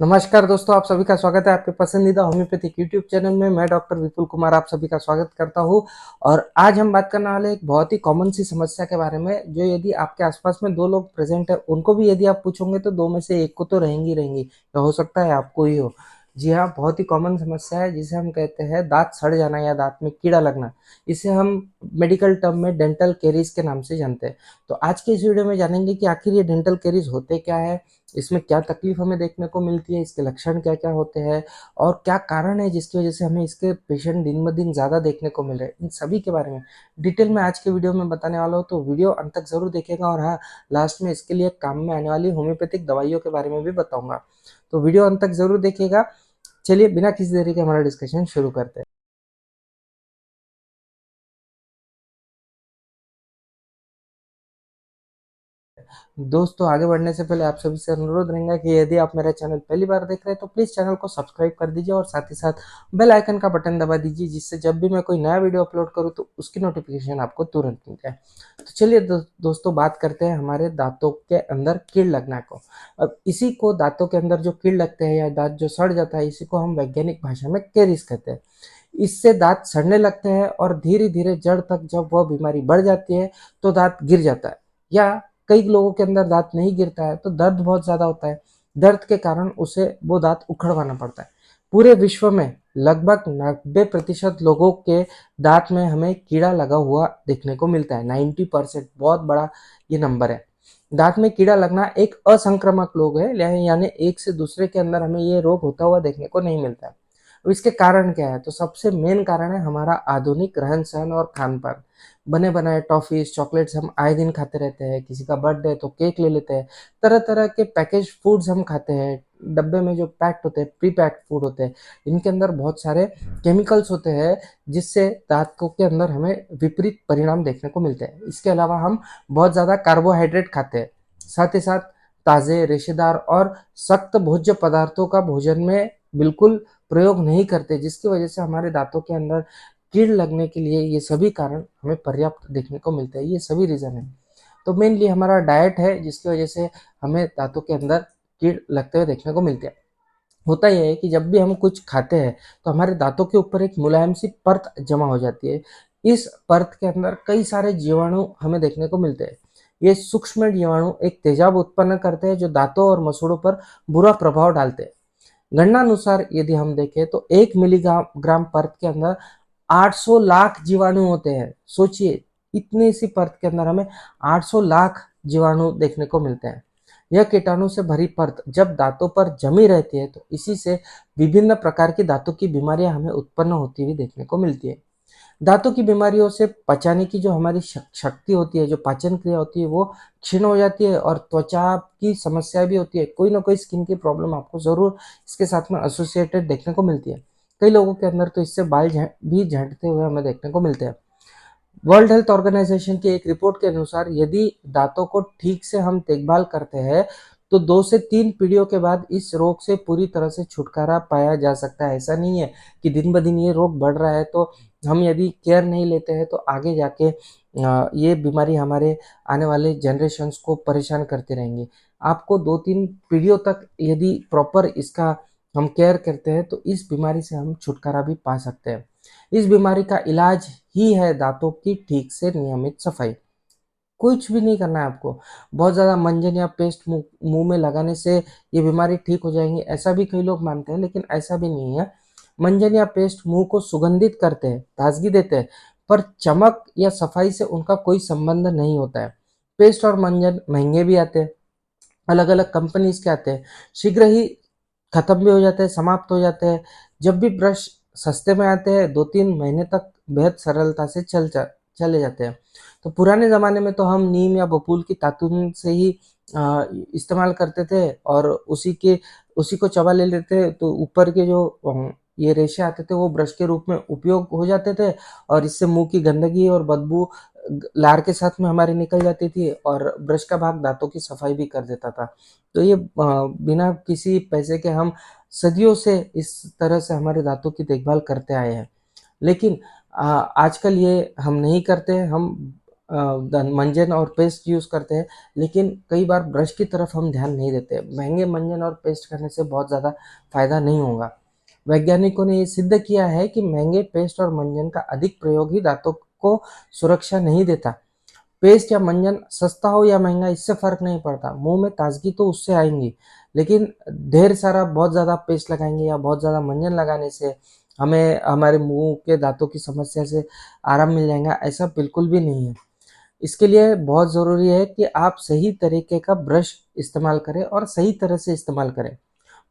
नमस्कार दोस्तों, आप सभी का स्वागत है आपके पसंदीदा होम्योपैथिक यूट्यूब चैनल में। मैं डॉक्टर विपुल कुमार आप सभी का स्वागत करता हूं। और आज हम बात करने वाले एक बहुत ही कॉमन सी समस्या के बारे में, जो यदि आपके आसपास में दो लोग प्रेजेंट है, उनको भी यदि आप पूछोगे तो दो में से एक को तो रहेंगी रहेंगी, या हो सकता है आपको ही हो। जी हाँ, बहुत ही कॉमन समस्या है जिसे हम कहते हैं दांत सड़ जाना या दांत में कीड़ा लगना। इसे हम मेडिकल टर्म में डेंटल कैरीज के नाम से जानते हैं। तो आज के इस वीडियो में जानेंगे कि आखिर ये डेंटल कैरीज होते क्या है, इसमें क्या तकलीफ हमें देखने को मिलती है, इसके लक्षण क्या क्या होते हैं और क्या कारण है जिसकी वजह से हमें इसके पेशेंट दिन ब दिन ज़्यादा देखने को मिल रहे हैं। इन सभी के बारे में डिटेल में आज के वीडियो में बताने वाला हूँ, तो वीडियो अंत तक जरूर देखेगा। और हाँ, लास्ट में इसके लिए काम में आने वाली होम्योपैथिक दवाइयों के बारे में भी बताऊंगा, तो वीडियो अंत तक जरूर देखिएगा। चलिए बिना किसी देरी के हमारा डिस्कशन शुरू करते हैं। दोस्तों, आगे बढ़ने से पहले आप सभी से अनुरोध रहेगा कि यदि आप मेरा चैनल पहली बार देख रहे हैं तो प्लीज़ चैनल को सब्सक्राइब कर दीजिए और साथ ही साथ बेल आइकन का बटन दबा दीजिए, जिससे जब भी मैं कोई नया वीडियो अपलोड करूं तो उसकी नोटिफिकेशन आपको तुरंत मिल जाए। तो चलिए दोस्तों, बात करते हैं हमारे दांतों के अंदर कीड़ लगना को। अब इसी को, दांतों के अंदर जो कीड़ लगते हैं या दांत जो सड़ जाता है, इसी को हम वैज्ञानिक भाषा में कैरीज कहते हैं। इससे दांत सड़ने लगते हैं और धीरे धीरे जड़ तक जब वह बीमारी बढ़ जाती है तो दांत गिर जाता है, या कई लोगों के अंदर दांत नहीं गिरता है तो दर्द बहुत ज्यादा होता है। दर्द के कारण उसे वो दांत उखड़वाना पड़ता है। पूरे विश्व में लगभग 90% लोगों के दांत में हमें कीड़ा लगा हुआ देखने को मिलता है। 90%, बहुत बड़ा ये नंबर है। दांत में कीड़ा लगना एक असंक्रामक रोग है, यानी एक से दूसरे के अंदर हमें ये रोग होता हुआ देखने को नहीं मिलता है। अब इसके कारण क्या है, तो सबसे मेन कारण है हमारा आधुनिक रहन सहन और खान पान। बने बनाए टॉफीज चॉकलेट्स हम आए दिन खाते रहते हैं, किसी का बर्थडे है तो केक ले लेते हैं, तरह तरह के पैकेज फूड्स हम खाते हैं, डब्बे में जो पैक्ड होते हैं, प्री पैक्ड फूड होते हैं, इनके अंदर बहुत सारे केमिकल्स होते हैं, जिससे दांतों के अंदर हमें विपरीत परिणाम देखने को मिलते हैं। इसके अलावा हम बहुत ज़्यादा कार्बोहाइड्रेट खाते हैं, साथ ही साथ ताज़े रेशेदार और सख्त भोज्य पदार्थों का भोजन में बिल्कुल प्रयोग नहीं करते, जिसकी वजह से हमारे दांतों के अंदर कीड़ लगने के लिए ये सभी कारण हमें पर्याप्त देखने को मिलते हैं। ये सभी रीज़न है। तो मेनली हमारा डाइट है जिसकी वजह से हमें दांतों के अंदर कीड़ लगते हुए देखने को मिलते हैं। होता यह है कि जब भी हम कुछ खाते हैं तो हमारे दांतों के ऊपर एक मुलायम सी परत जमा हो जाती है। इस परत के अंदर कई सारे जीवाणु हमें देखने को मिलते हैं। ये सूक्ष्म जीवाणु एक तेजाब उत्पन्न करते हैं जो दांतों और मसूड़ों पर बुरा प्रभाव डालते हैं। गणना अनुसार यदि हम देखें तो 1 मिलीग्राम ग्राम परत के अंदर 800 लाख जीवाणु होते हैं। सोचिए, इतनी सी परत के अंदर हमें 800 लाख जीवाणु देखने को मिलते हैं। यह कीटाणु से भरी परत जब दांतों पर जमी रहती है तो इसी से विभिन्न प्रकार की दांतों की बीमारियां हमें उत्पन्न होती हुई देखने को मिलती है। दांतों की बीमारियों से पचाने की जो हमारी शक्ति होती है, जो पाचन क्रिया होती है, वो क्षीण हो जाती है और त्वचा की समस्या भी होती है। कोई ना कोई स्किन की प्रॉब्लम आपको जरूर इसके साथ में एसोसिएटेड देखने को मिलती है। कई लोगों के अंदर तो इससे बाल भी झड़ते हुए हमें देखने को मिलते हैं। वर्ल्ड हेल्थ ऑर्गेनाइजेशन की एक रिपोर्ट के अनुसार यदि दांतों को ठीक से हम देखभाल करते हैं तो 2 से 3 पीढ़ियों के बाद इस रोग से पूरी तरह से छुटकारा पाया जा सकता है। ऐसा नहीं है कि दिन ब दिन ये रोग बढ़ रहा है तो हम यदि केयर नहीं लेते हैं तो आगे जाके ये बीमारी हमारे आने वाले जनरेशन्स को परेशान करती रहेंगी। आपको 2-3 पीढ़ियों तक यदि प्रॉपर इसका हम केयर करते हैं तो इस बीमारी से हम छुटकारा भी पा सकते हैं। इस बीमारी का इलाज ही है दांतों की ठीक से नियमित सफाई। कुछ भी नहीं करना है आपको। बहुत ज़्यादा मंजन या पेस्ट मुंह में लगाने से ये बीमारी ठीक हो जाएंगी, ऐसा भी कई लोग मानते हैं, लेकिन ऐसा भी नहीं है। मंजन या पेस्ट मुंह को सुगंधित करते हैं, ताजगी देते हैं, पर चमक या सफाई से उनका कोई संबंध नहीं होता है। पेस्ट और मंजन महंगे भी आते हैं, अलग अलग कंपनीज के आते हैं, शीघ्र ही खत्म भी हो जाते हैं, समाप्त हो जाते हैं। जब भी ब्रश सस्ते में आते हैं 2-3 महीने तक बेहद सरलता से चले जाते हैं। तो पुराने ज़माने में तो हम नीम या बबूल की दातुन से ही इस्तेमाल करते थे और उसी को चबा ले लेते तो ऊपर के जो ये रेशे आते थे वो ब्रश के रूप में उपयोग हो जाते थे, और इससे मुंह की गंदगी और बदबू लार के साथ में हमारी निकल जाती थी और ब्रश का भाग दांतों की सफाई भी कर देता था। तो ये बिना किसी पैसे के हम सदियों से इस तरह से हमारे दांतों की देखभाल करते आए हैं। लेकिन आजकल ये हम नहीं करते हैं। हम मंजन और पेस्ट यूज़ करते हैं, लेकिन कई बार ब्रश की तरफ हम ध्यान नहीं देते। महँगे मंजन और पेस्ट करने से बहुत ज़्यादा फ़ायदा नहीं होगा। वैज्ञानिकों ने ये सिद्ध किया है कि महँगे पेस्ट और मंजन का अधिक प्रयोग ही दाँतों को सुरक्षा नहीं देता। पेस्ट या मंजन सस्ता हो या महँगा इससे फ़र्क नहीं पड़ता, मुँह में ताज़गी तो उससे आएँगी, लेकिन ढेर सारा बहुत ज़्यादा पेस्ट लगाएँगे या बहुत ज़्यादा मंजन लगाने से हमें हमारे मुँह के दाँतों की समस्या से आराम मिल जाएगा, ऐसा बिल्कुल भी नहीं है। इसके लिए बहुत ज़रूरी है कि आप सही तरीके का ब्रश इस्तेमाल करें और सही तरह से इस्तेमाल करें।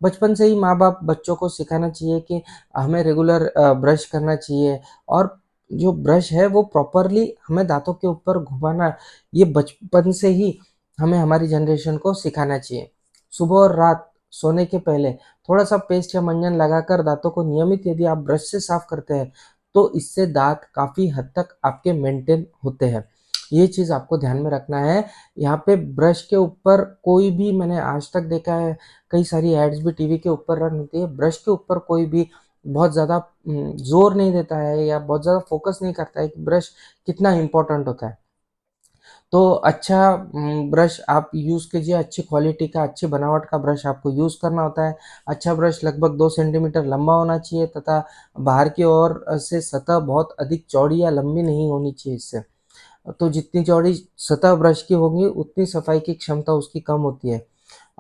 बचपन से ही माँ-बाप बच्चों को सिखाना चाहिए कि हमें रेगुलर ब्रश करना चाहिए और जो ब्रश है वो प्रॉपरली हमें दाँतों के ऊपर घुमाना, ये बचपन से ही हमें हमारी जनरेशन को सिखाना चाहिए। सुबह और रात सोने के पहले थोड़ा-सा पेस्ट या मंजन लगाकर दाँतों को नियमित यदि आप ब्रश से साफ करते हैं, तो इससे दाँत काफ़ी हद तक आपके मेंटेन होते हैं। ये चीज़ आपको ध्यान में रखना है। यहाँ पे ब्रश के ऊपर कोई भी मैंने आज तक देखा है, कई सारी एड्स भी टीवी के ऊपर रन होती है, ब्रश के ऊपर कोई भी बहुत ज़्यादा ज़ोर नहीं देता है या बहुत ज़्यादा फ़ोकस नहीं करता है कि ब्रश कितना इम्पोर्टेंट होता है। तो अच्छा ब्रश आप यूज़ कीजिए, अच्छी क्वालिटी का, अच्छी बनावट का ब्रश आपको यूज़ करना होता है। अच्छा ब्रश लगभग 2 सेंटीमीटर लंबा होना चाहिए तथा बाहर की ओर से सतह बहुत अधिक चौड़ी या लंबी नहीं होनी चाहिए इससे। तो जितनी चौड़ी सतह ब्रश की होगी, उतनी सफाई की क्षमता उसकी कम होती है।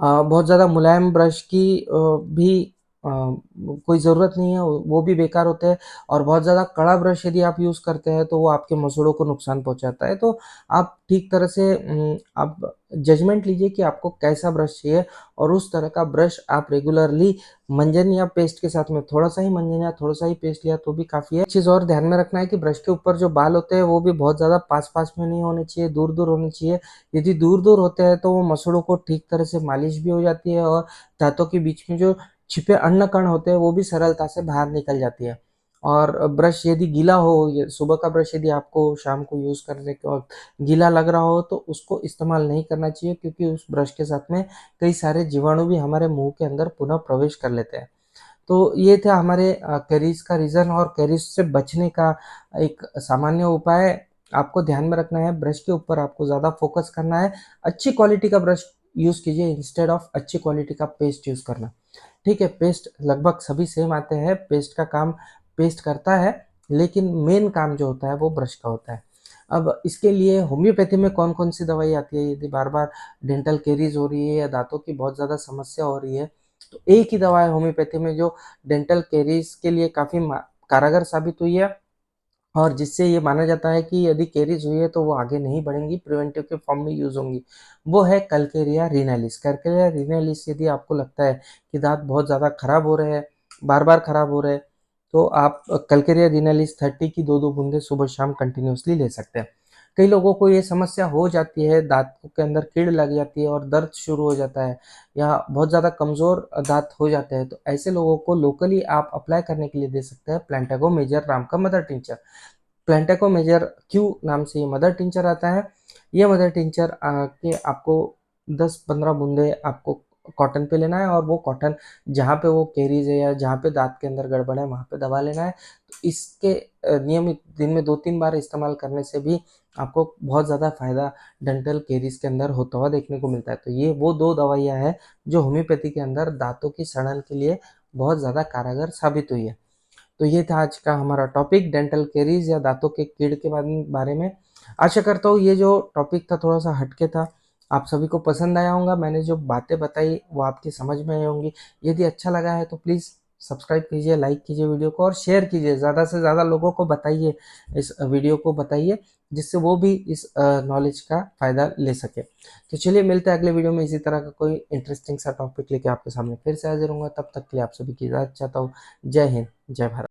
बहुत ज़्यादा मुलायम ब्रश की भी कोई ज़रूरत नहीं है, वो भी बेकार होते हैं और बहुत ज़्यादा कड़ा ब्रश यदि आप यूज़ करते हैं, तो वो आपके मसूड़ों को नुकसान पहुँचाता है। तो आप ठीक तरह से आप जजमेंट लीजिए कि आपको कैसा ब्रश चाहिए और उस तरह का ब्रश आप रेगुलरली मंजन या पेस्ट के साथ में थोड़ा-सा ही मंजन या थोड़ा-सा ही पेस्ट लिया तो भी काफ़ी है। एक चीज़ और ध्यान में रखना है कि ब्रश के ऊपर जो बाल होते हैं, वो भी बहुत ज़्यादा पास-पास में नहीं होने चाहिए, दूर-दूर होने चाहिए। यदि दूर-दूर होते हैं तो वो मसूड़ों को ठीक तरह से मालिश भी हो जाती है और दाँतों के बीच में जो छिपे अन्न कण होते हैं वो भी सरलता से बाहर निकल जाती है। और ब्रश यदि गीला हो, ये सुबह का ब्रश यदि आपको शाम को यूज़ करने के वक़्त गीला लग रहा हो तो उसको इस्तेमाल नहीं करना चाहिए, क्योंकि उस ब्रश के साथ में कई सारे जीवाणु भी हमारे मुँह के अंदर पुनः प्रवेश कर लेते हैं। तो ये था हमारे कैरीज़ का रीज़न और कैरीज़ से बचने का एक सामान्य उपाय। आपको ध्यान में रखना है, ब्रश के ऊपर आपको ज़्यादा फ़ोकस करना है। अच्छी क्वालिटी का ब्रश यूज़ कीजिए इंस्टेड ऑफ अच्छी क्वालिटी का पेस्ट यूज़ करना। ठीक है, पेस्ट लगभग सभी सेम आते हैं, पेस्ट का काम पेस्ट करता है, लेकिन मेन काम जो होता है वो ब्रश का होता है। अब इसके लिए होम्योपैथी में कौन-कौन सी दवाई आती है, यदि बार-बार डेंटल कैरीज़ हो रही है या दाँतों की बहुत ज़्यादा समस्या हो रही है, तो एक ही दवा है होम्योपैथी में जो डेंटल कैरीज़ के लिए काफ़ी कारगर साबित हुई है और जिससे ये माना जाता है कि यदि कैरीज़ हुई है तो वो आगे नहीं बढ़ेंगी, प्रिवेंटिव के फॉर्म में यूज़ होंगी। वो है कल्केरिया रिनालिस। कल्केरिया रिनालिस यदि आपको लगता है कि दाँत बहुत ज़्यादा खराब हो रहे हैं, बार-बार खराब हो रहे हैं, तो आप कल्केरिया रिनालिस 30 की 2-2 बूँदें सुबह-शाम कंटिन्यूअसली ले सकते हैं। कई लोगों को ये समस्या हो जाती है, दाँतों के अंदर कीड़ लग जाती है और दर्द शुरू हो जाता है या बहुत ज़्यादा कमज़ोर दाँत हो जाते हैं, तो ऐसे लोगों को लोकली आप अप्लाई करने के लिए दे सकते हैं प्लांटागो मेजर नाम का मदर टिंचर। प्लांटाको मेजर क्यू नाम से ये मदर टिंचर आता है। ये मदर टिंचर के आपको 10-15 बूँदे आपको कॉटन पे लेना है और वो कॉटन जहाँ पे वो कैरीज़ है या जहाँ पे दाँत के अंदर गड़बड़ है वहाँ पे दबा लेना है। तो इसके नियमित दिन में 2-3 बार इस्तेमाल करने से भी आपको बहुत ज़्यादा फ़ायदा डेंटल कैरीज़ के अंदर होता हुआ देखने को मिलता है। तो ये वो 2 दवाइयाँ हैं जो होम्योपैथी के अंदर दाँतों की सड़न के लिए बहुत ज़्यादा कारगर साबित हुई है। तो ये था आज का हमारा टॉपिक, डेंटल कैरीज़ या दाँतों के कीड़ के बारे में। आशा करता हूँ ये जो टॉपिक था थोड़ा-सा हटके था, आप सभी को पसंद आया होगा। मैंने जो बातें बताई वो आपकी समझ में आई होंगी। यदि अच्छा लगा है तो प्लीज़ सब्सक्राइब कीजिए, लाइक कीजिए वीडियो को और शेयर कीजिए। ज़्यादा से ज़्यादा लोगों को बताइए, इस वीडियो को बताइए, जिससे वो भी इस नॉलेज का फ़ायदा ले सकें। तो चलिए मिलते हैं अगले वीडियो में इसी तरह का कोई इंटरेस्टिंग सा टॉपिक लेके आपके सामने फिर से हाज़िर होऊँगा। तब तक के लिए आप सभी की इजाज़त चाहता हूँ। जय हिंद, जय भारत।